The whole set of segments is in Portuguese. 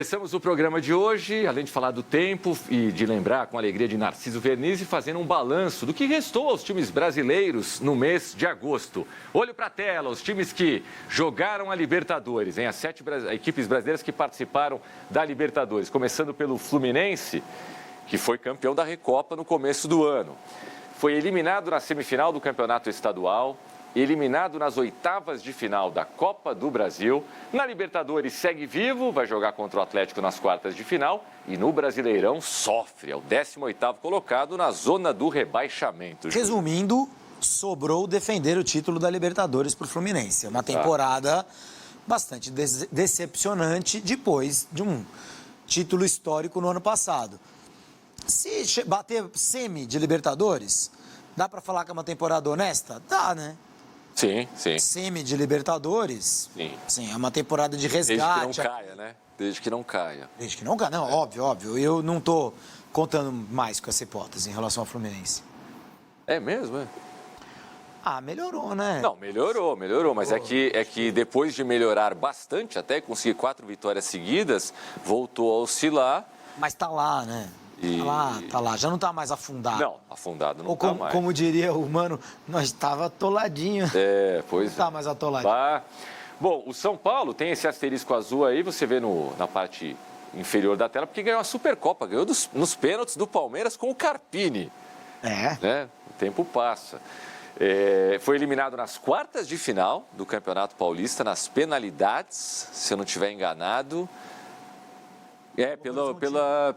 Começamos o programa de hoje, além de falar do tempo e de lembrar com alegria de Narciso Vernizzi, fazendo um balanço do que restou aos times brasileiros no mês de agosto. Olho para a tela, os times que jogaram a Libertadores, as 7 equipes brasileiras que participaram da Libertadores. Começando pelo Fluminense, que foi campeão da Recopa no começo do ano. Foi eliminado na semifinal do Campeonato Estadual, eliminado nas oitavas de final da Copa do Brasil. Na Libertadores segue vivo, vai jogar contra o Atlético nas quartas de final. E no Brasileirão sofre, é o 18º colocado na zona do rebaixamento. Resumindo, sobrou defender o título da Libertadores para o Fluminense. É uma temporada bastante decepcionante depois de um título histórico no ano passado. Se bater semi de Libertadores, dá para falar que é uma temporada honesta? Dá, né? Sim, sim. Semi de Libertadores, sim, é uma temporada de resgate. Desde que não caia, né? Desde que não caia. Desde que não caia, não, óbvio. Eu não estou contando mais com essa hipótese em relação ao Fluminense. É mesmo, é? Ah, melhorou, né? Não, melhorou, mas é que depois de melhorar bastante, até conseguir 4 vitórias seguidas, voltou a oscilar. Mas tá lá, né? Tá lá, já não tá mais afundado. Não, afundado não tá mais. Como diria o Mano, nós estava atoladinho. Pois não tá mais atoladinho. Tá. Bom, o São Paulo tem esse asterisco azul aí, você vê na parte inferior da tela, porque ganhou a Supercopa, ganhou nos pênaltis do Palmeiras com o Carpini. Né? O tempo passa. Foi eliminado nas quartas de final do Campeonato Paulista, nas penalidades, se eu não estiver enganado.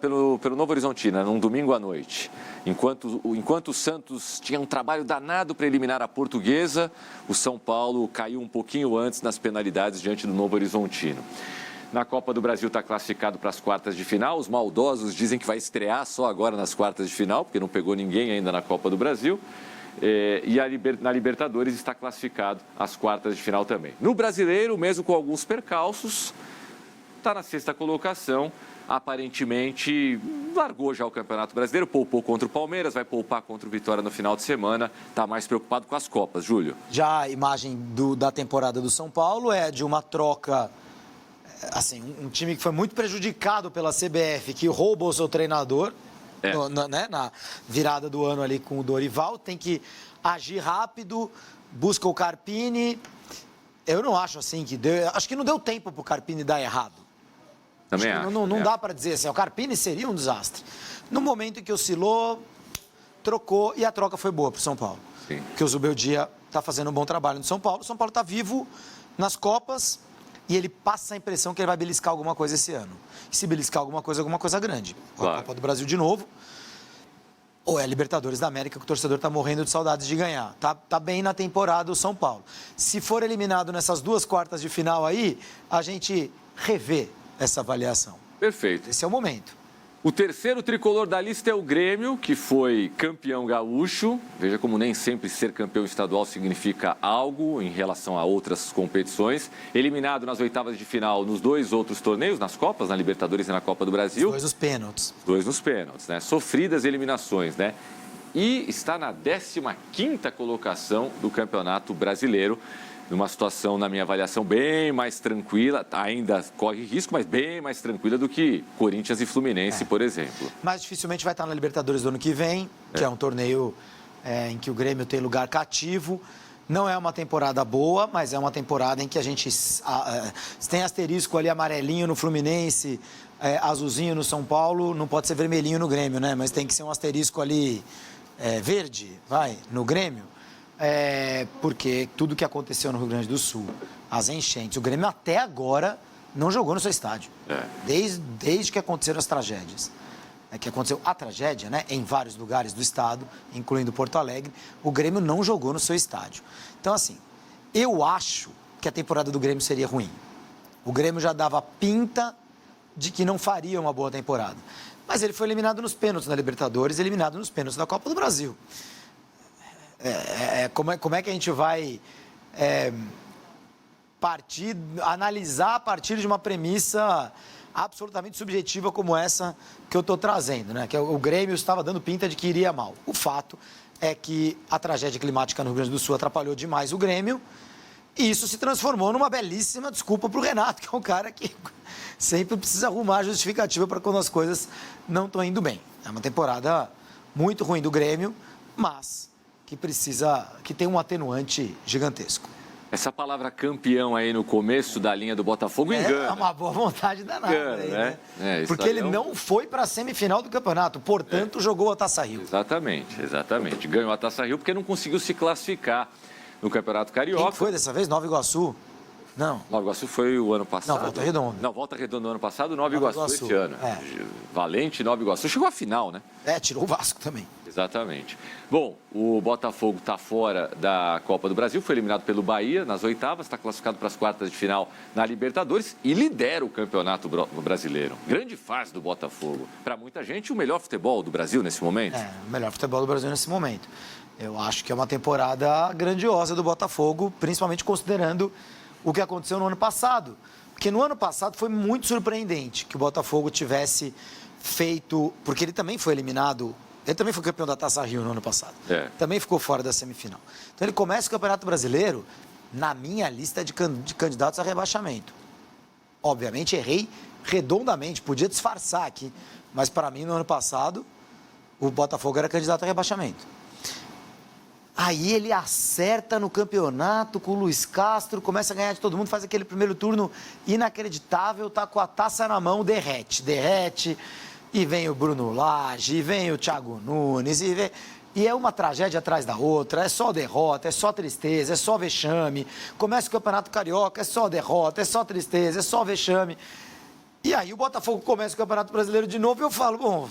Pelo Novo Horizontino, num domingo à noite. Enquanto o Santos tinha um trabalho danado para eliminar a Portuguesa, o São Paulo caiu um pouquinho antes nas penalidades diante do Novo Horizontino. Na Copa do Brasil está classificado para as quartas de final. Os maldosos dizem que vai estrear só agora nas quartas de final, porque não pegou ninguém ainda na Copa do Brasil. Na Libertadores está classificado às quartas de final também. No Brasileiro, mesmo com alguns percalços, está na 6ª colocação, aparentemente largou já o Campeonato Brasileiro, poupou contra o Palmeiras, vai poupar contra o Vitória no final de semana, está mais preocupado com as Copas, Júlio. Já a imagem da temporada do São Paulo é de uma troca, assim, um time que foi muito prejudicado pela CBF, que rouba o seu treinador, na virada do ano ali com o Dorival, tem que agir rápido, busca o Carpini. Eu não acho assim acho que não deu tempo para o Carpini dar errado. Também acho. Não dá para dizer assim, o Carpini seria um desastre. No momento em que oscilou, trocou e a troca foi boa para o São Paulo. Sim. Porque o Zubeldia está fazendo um bom trabalho no São Paulo. O São Paulo está vivo nas Copas e ele passa a impressão que ele vai beliscar alguma coisa esse ano. E se beliscar alguma coisa grande. Claro. A Copa do Brasil de novo. Ou é a Libertadores da América, que o torcedor está morrendo de saudades de ganhar. Tá bem na temporada o São Paulo. Se for eliminado nessas 2 quartas de final aí, a gente revê essa avaliação. Perfeito. Esse é o momento. O terceiro tricolor da lista é o Grêmio, que foi campeão gaúcho. Veja como nem sempre ser campeão estadual significa algo em relação a outras competições. Eliminado nas oitavas de final nos 2 outros torneios, nas Copas, na Libertadores e na Copa do Brasil. Os 2 nos pênaltis. 2 nos pênaltis, né? Sofridas eliminações, né? E está na 15ª colocação do Campeonato Brasileiro. Numa situação, na minha avaliação, bem mais tranquila, ainda corre risco, mas bem mais tranquila do que Corinthians e Fluminense, por exemplo. Mas dificilmente vai estar na Libertadores do ano que vem, que é um torneio em que o Grêmio tem lugar cativo. Não é uma temporada boa, mas é uma temporada em que a gente tem asterisco ali amarelinho no Fluminense, azulzinho no São Paulo, não pode ser vermelhinho no Grêmio, né? Mas tem que ser um asterisco ali verde, no Grêmio. Porque tudo que aconteceu no Rio Grande do Sul, as enchentes, o Grêmio até agora não jogou no seu estádio. Desde que aconteceram as tragédias. Que aconteceu a tragédia, né, em vários lugares do estado, incluindo Porto Alegre, o Grêmio não jogou no seu estádio. Então, assim, eu acho que a temporada do Grêmio seria ruim. O Grêmio já dava pinta de que não faria uma boa temporada. Mas ele foi eliminado nos pênaltis na Libertadores, eliminado nos pênaltis da Copa do Brasil. Como é que a gente vai analisar a partir de uma premissa absolutamente subjetiva como essa que eu estou trazendo, né? Que o Grêmio estava dando pinta de que iria mal. O fato é que a tragédia climática no Rio Grande do Sul atrapalhou demais o Grêmio E isso se transformou numa belíssima desculpa para o Renato, que é um cara que sempre precisa arrumar justificativa para quando as coisas não estão indo bem. É uma temporada muito ruim do Grêmio, mas que tem um atenuante gigantesco. Essa palavra campeão aí no começo da linha do Botafogo engana. É uma boa vontade danada. Engana, aí, né? Porque ele não foi para a semifinal do campeonato, portanto, jogou a Taça Rio. Exatamente. Ganhou a Taça Rio porque não conseguiu se classificar no Campeonato Carioca. Quem foi dessa vez? Nova Iguaçu? Não. Nova Iguaçu foi o ano passado. Não, Volta Redonda. Não, Volta Redonda no ano passado, Nova Iguaçu esse ano. É. Valente, Nova Iguaçu. Chegou à final, né? Tirou o Vasco também. Exatamente. Bom, o Botafogo está fora da Copa do Brasil, foi eliminado pelo Bahia nas oitavas, está classificado para as quartas de final na Libertadores e lidera o Campeonato Brasileiro. Grande fase do Botafogo. Para muita gente, o melhor futebol do Brasil nesse momento. O melhor futebol do Brasil nesse momento. Eu acho que é uma temporada grandiosa do Botafogo, principalmente considerando o que aconteceu no ano passado. Porque no ano passado foi muito surpreendente que o Botafogo tivesse feito... Porque ele também foi eliminado... Ele também foi campeão da Taça Rio no ano passado. Também ficou fora da semifinal. Então ele começa o Campeonato Brasileiro na minha lista de candidatos a rebaixamento. Obviamente errei redondamente, podia disfarçar aqui. Mas para mim, no ano passado, o Botafogo era candidato a rebaixamento. Aí ele acerta no campeonato com o Luiz Castro, começa a ganhar de todo mundo, faz aquele primeiro turno inacreditável, tá com a taça na mão, derrete. E vem o Bruno Lage, e vem o Thiago Nunes, e é uma tragédia atrás da outra, é só derrota, é só tristeza, é só vexame. Começa o Campeonato Carioca, é só derrota, é só tristeza, é só vexame. E aí o Botafogo começa o Campeonato Brasileiro de novo e eu falo, bom,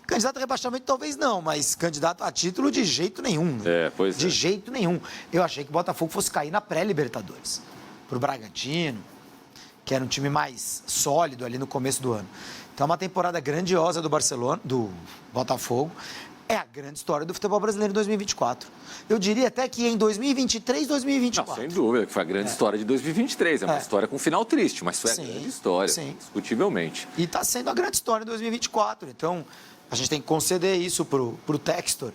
candidato a rebaixamento talvez não, mas candidato a título de jeito nenhum. De jeito nenhum. Eu achei que o Botafogo fosse cair na pré-Libertadores, pro Bragantino, que era um time mais sólido ali no começo do ano. Então, é uma temporada grandiosa do Botafogo. É a grande história do futebol brasileiro em 2024. Eu diria até que em 2023, 2024. Não, sem dúvida, que foi a grande história de 2023. É uma história com final triste, mas foi a grande história, indiscutivelmente. E está sendo a grande história de 2024. Então, a gente tem que conceder isso para o Textor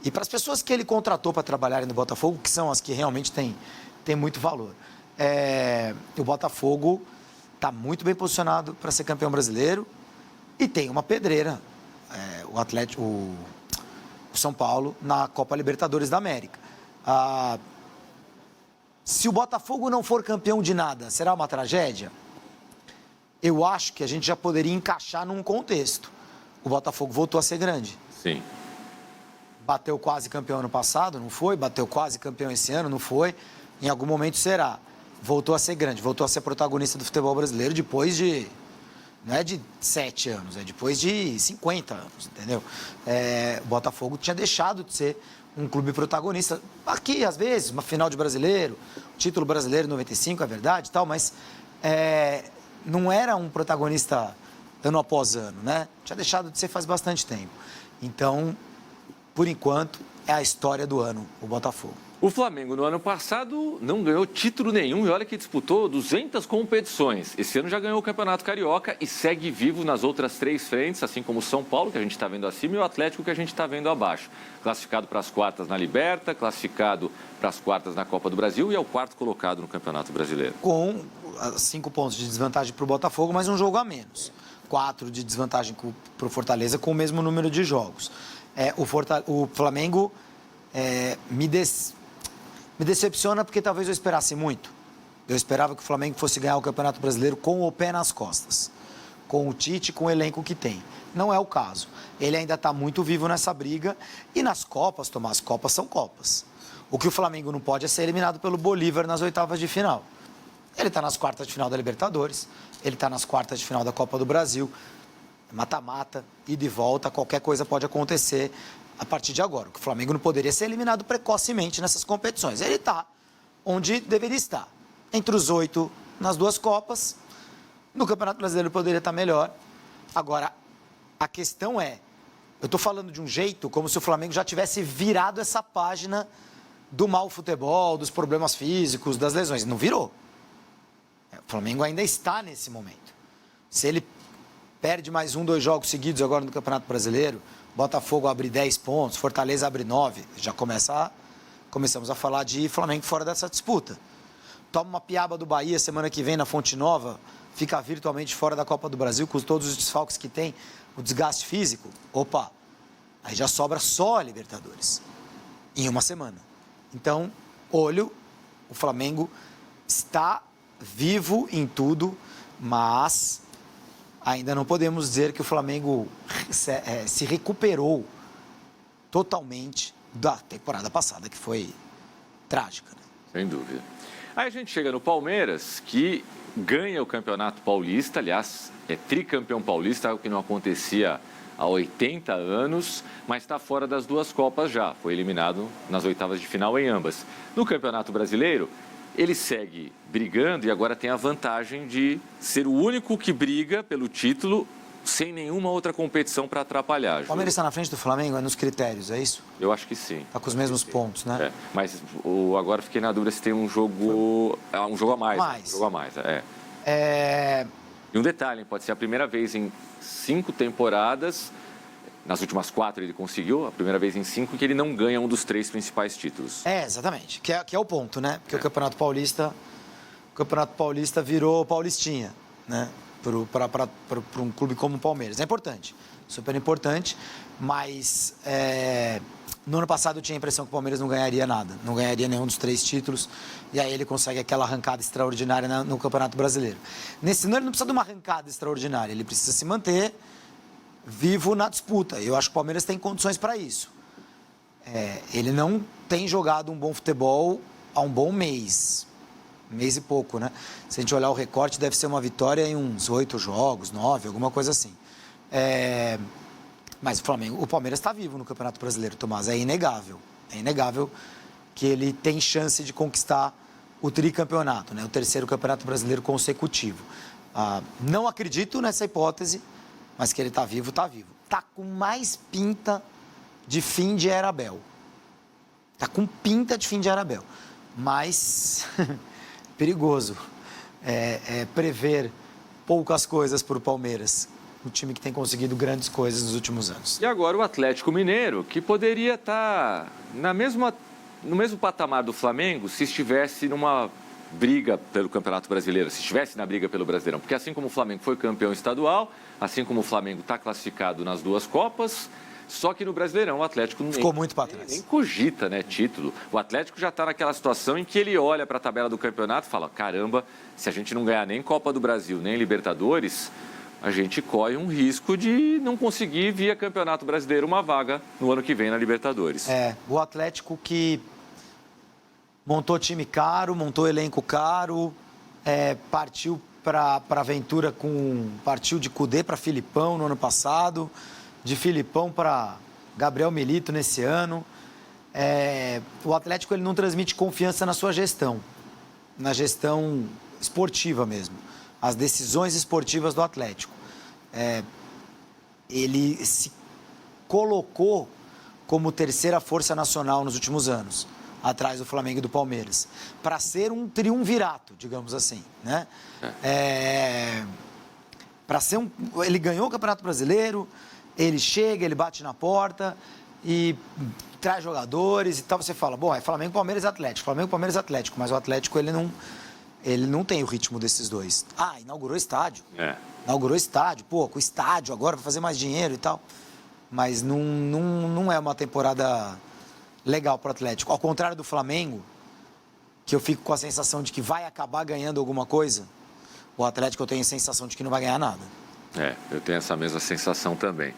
e para as pessoas que ele contratou para trabalharem no Botafogo, que são as que realmente têm muito valor. O Botafogo está muito bem posicionado para ser campeão brasileiro. E tem uma pedreira, o São Paulo, na Copa Libertadores da América. Se o Botafogo não for campeão de nada, será uma tragédia? Eu acho que a gente já poderia encaixar num contexto. O Botafogo voltou a ser grande. Sim. Bateu quase campeão ano passado, não foi? Bateu quase campeão esse ano, não foi? Em algum momento será. Voltou a ser grande, voltou a ser protagonista do futebol brasileiro depois de... Não é de 7 anos, é depois de 50 anos, entendeu? O Botafogo tinha deixado de ser um clube protagonista. Aqui, às vezes, uma final de brasileiro, título brasileiro em 95, é verdade e tal, mas não era um protagonista ano após ano, né? Tinha deixado de ser faz bastante tempo. Então, por enquanto, é a história do ano, o Botafogo. O Flamengo, no ano passado, não ganhou título nenhum e olha que disputou 200 competições. Esse ano já ganhou o Campeonato Carioca e segue vivo nas outras 3 frentes, assim como o São Paulo, que a gente está vendo acima, e o Atlético, que a gente está vendo abaixo. Classificado para as quartas na Liberta, classificado para as quartas na Copa do Brasil e é o 4º colocado no Campeonato Brasileiro. Com 5 pontos de desvantagem para o Botafogo, mas um jogo a menos. 4 de desvantagem para o Fortaleza, com o mesmo número de jogos. O Flamengo me decepciona porque talvez eu esperasse muito. Eu esperava que o Flamengo fosse ganhar o Campeonato Brasileiro com o pé nas costas. Com o Tite, com o elenco que tem. Não é o caso. Ele ainda está muito vivo nessa briga. E nas Copas, Tomás, Copas são Copas. O que o Flamengo não pode é ser eliminado pelo Bolívar nas oitavas de final. Ele está nas quartas de final da Libertadores. Ele está nas quartas de final da Copa do Brasil. Mata-mata, ida e volta, qualquer coisa pode acontecer a partir de agora. O Flamengo não poderia ser eliminado precocemente nessas competições. Ele está onde deveria estar. Entre os 8 nas 2 Copas. No Campeonato Brasileiro poderia estar melhor. Agora, a questão é, eu estou falando de um jeito como se o Flamengo já tivesse virado essa página do mau futebol, dos problemas físicos, das lesões. Não virou. O Flamengo ainda está nesse momento. Se ele perde mais 1, 2 jogos seguidos agora no Campeonato Brasileiro, Botafogo abre 10 pontos, Fortaleza abre 9, já começamos a falar de Flamengo fora dessa disputa. toma uma piaba do Bahia semana que vem na Fonte Nova, fica virtualmente fora da Copa do Brasil, com todos os desfalques que tem, o desgaste físico, opa, aí já sobra só a Libertadores, em uma semana. Então, olho, o Flamengo está vivo em tudo, mas ainda não podemos dizer que o Flamengo se recuperou totalmente da temporada passada, que foi trágica. Né? Sem dúvida. Aí a gente chega no Palmeiras, que ganha o Campeonato Paulista, aliás, é tricampeão paulista, algo que não acontecia há 80 anos, mas está fora das duas Copas já, foi eliminado nas oitavas de final em ambas. No Campeonato Brasileiro, ele segue brigando e agora tem a vantagem de ser o único que briga pelo título sem nenhuma outra competição para atrapalhar. O Palmeiras está na frente do Flamengo, é nos critérios, é isso? Eu acho que sim. Está com os mesmos pontos, né? É, mas agora fiquei na dúvida se tem um jogo a mais. Um jogo a mais, E um detalhe, pode ser a primeira vez em 5 temporadas, nas últimas 4 ele conseguiu, a primeira vez em 5 que ele não ganha um dos 3 principais títulos. Exatamente, que é o ponto, né? Porque o Campeonato Paulista virou Paulistinha, né? Para um clube como o Palmeiras. É importante, super importante, mas no ano passado eu tinha a impressão que o Palmeiras não ganharia nada, não ganharia nenhum dos 3 títulos, e aí ele consegue aquela arrancada extraordinária no Campeonato Brasileiro. Nesse ano ele não precisa de uma arrancada extraordinária, ele precisa se manter vivo na disputa. Eu acho que o Palmeiras tem condições para isso. Ele não tem jogado um bom futebol há um bom mês e pouco, né? Se a gente olhar o recorte, deve ser uma vitória em uns 8 jogos, 9, alguma coisa assim. Mas o Palmeiras está vivo no Campeonato Brasileiro, Tomás, é inegável. É inegável que ele tem chance de conquistar o tricampeonato, né? O 3º Campeonato Brasileiro consecutivo. Não acredito nessa hipótese, mas que ele está vivo, está vivo. Está com mais pinta de fim de era Abel. Está com pinta de fim de era Abel. Mas... perigoso prever poucas coisas para o Palmeiras, um time que tem conseguido grandes coisas nos últimos anos. E agora o Atlético Mineiro, que poderia estar no mesmo patamar do Flamengo se estivesse numa briga pelo Campeonato Brasileiro, se estivesse na briga pelo Brasileirão. Porque assim como o Flamengo foi campeão estadual, assim como o Flamengo está classificado nas 2 Copas... Só que no Brasileirão o Atlético ficou muito para trás. Nem cogita, né, título. O Atlético já está naquela situação em que ele olha para a tabela do campeonato e fala, caramba, se a gente não ganhar nem Copa do Brasil, nem Libertadores, a gente corre um risco de não conseguir via Campeonato Brasileiro uma vaga no ano que vem na Libertadores. O Atlético que montou time caro, montou elenco caro, partiu para a aventura partiu de Cudê para Filipão no ano passado, de Filipão para Gabriel Milito nesse ano. O Atlético ele não transmite confiança na sua gestão, na gestão esportiva mesmo, as decisões esportivas do Atlético. Ele se colocou como 3ª força nacional nos últimos anos, atrás do Flamengo e do Palmeiras, para ser um triunvirato, digamos assim, né? Ele ganhou o Campeonato Brasileiro. Ele chega, ele bate na porta e traz jogadores e tal. Você fala, bom, é Flamengo, Palmeiras e Atlético. Flamengo, Palmeiras e Atlético. Mas o Atlético, ele não tem o ritmo desses dois. Inaugurou estádio. Inaugurou estádio. Pô, com estádio agora vai fazer mais dinheiro e tal. Mas não é uma temporada legal para o Atlético. Ao contrário do Flamengo, que eu fico com a sensação de que vai acabar ganhando alguma coisa, o Atlético eu tenho a sensação de que não vai ganhar nada. Eu tenho essa mesma sensação também.